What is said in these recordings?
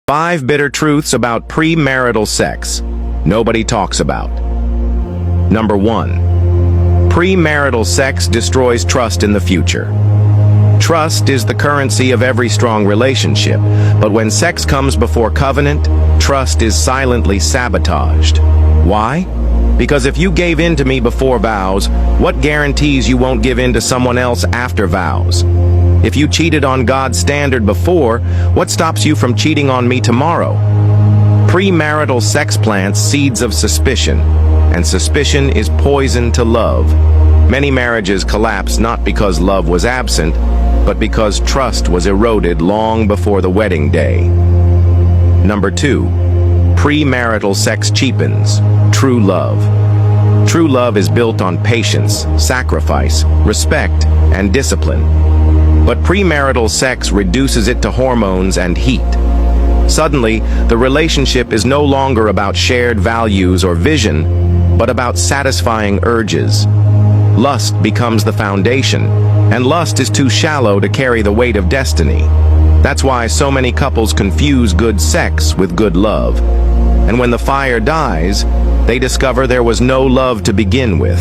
5 bitter truths about premarital sex nobody talks about. Number 1. Premarital sex destroys trust in the future. Trust is the currency of every strong relationship, but when sex comes before covenant, trust is silently sabotaged. Why? Because if you gave in to me before vows, what guarantees you won't give in to someone else after vows? If you cheated on God's standard before, what stops you from cheating on me tomorrow? Premarital sex plants seeds of suspicion, and suspicion is poison to love. Many marriages collapse not because love was absent, but because trust was eroded long before the wedding day. Number 2. Premarital sex cheapens true love. True love is built on patience, sacrifice, respect, and discipline. But premarital sex reduces it to hormones and heat. Suddenly, the relationship is no longer about shared values or vision, but about satisfying urges. Lust becomes the foundation, and lust is too shallow to carry the weight of destiny. That's why so many couples confuse good sex with good love. And when the fire dies, they discover there was no love to begin with.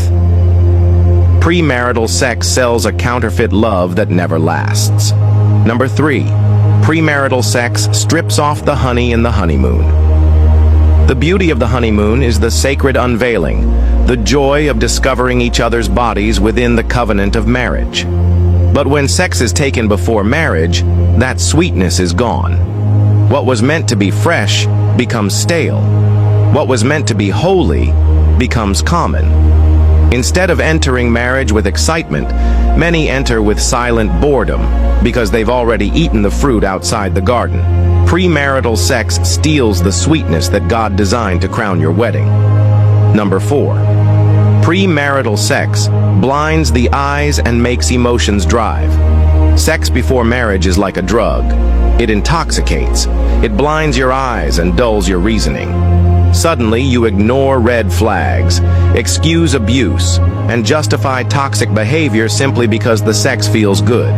Premarital sex sells a counterfeit love that never lasts. Number 3. Premarital sex strips off the honey in the honeymoon. The beauty of the honeymoon is the sacred unveiling, the joy of discovering each other's bodies within the covenant of marriage. But when sex is taken before marriage, that sweetness is gone. What was meant to be fresh becomes stale. What was meant to be holy becomes common. Instead of entering marriage with excitement, many enter with silent boredom because they've already eaten the fruit outside the garden. Premarital sex steals the sweetness that God designed to crown your wedding. Number 4. Premarital sex blinds the eyes and makes emotions drive. Sex before marriage is like a drug. It intoxicates. It blinds your eyes and dulls your reasoning. Suddenly, you ignore red flags, excuse abuse, and justify toxic behavior simply because the sex feels good.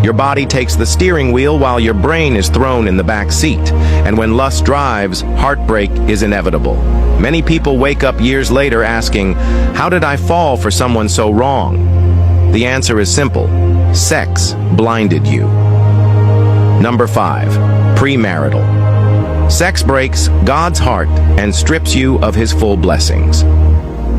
Your body takes the steering wheel while your brain is thrown in the back seat, and when lust drives, heartbreak is inevitable. Many people wake up years later asking, "How did I fall for someone so wrong?" The answer is simple: sex blinded you. Number 5. Premarital. Sex breaks God's heart and strips you of his full blessings.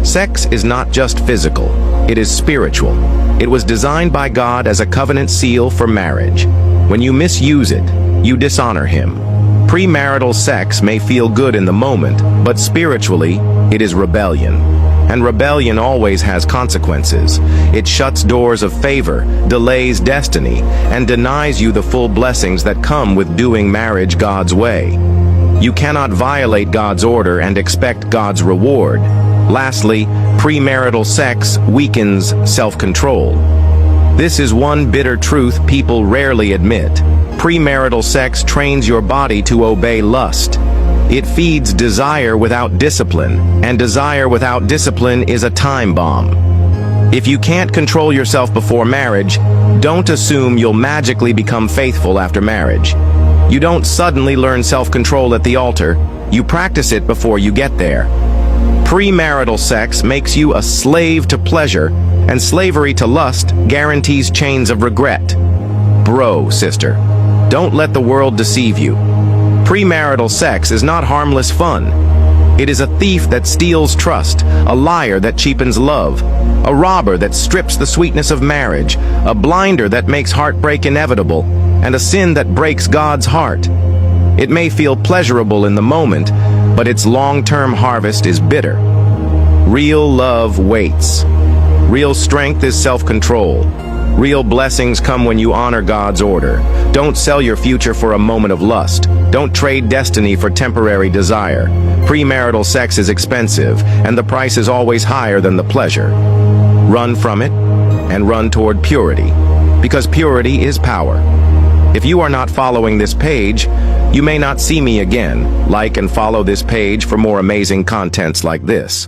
Sex is not just physical, it is spiritual. It was designed by God as a covenant seal for marriage. When you misuse it, you dishonor him. Premarital sex may feel good in the moment, but spiritually, it is rebellion. And rebellion always has consequences. It shuts doors of favor, delays destiny, and denies you the full blessings that come with doing marriage God's way. You cannot violate God's order and expect God's reward. Lastly, premarital sex weakens self-control. This is one bitter truth people rarely admit. Premarital sex trains your body to obey lust. It feeds desire without discipline, and desire without discipline is a time bomb. If you can't control yourself before marriage, don't assume you'll magically become faithful after marriage. You don't suddenly learn self-control at the altar, you practice it before you get there. Premarital sex makes you a slave to pleasure, and slavery to lust guarantees chains of regret. Bro, sister, don't let the world deceive you. Premarital sex is not harmless fun. It is a thief that steals trust, a liar that cheapens love, a robber that strips the sweetness of marriage, a blinder that makes heartbreak inevitable, and a sin that breaks God's heart. It may feel pleasurable in the moment, but its long-term harvest is bitter. Real love waits. Real strength is self-control. Real blessings come when you honor God's order. Don't sell your future for a moment of lust. Don't trade destiny for temporary desire. Premarital sex is expensive, and the price is always higher than the pleasure. Run from it, and run toward purity, because purity is power. If you are not following this page, you may not see me again. Like and follow this page for more amazing contents like this.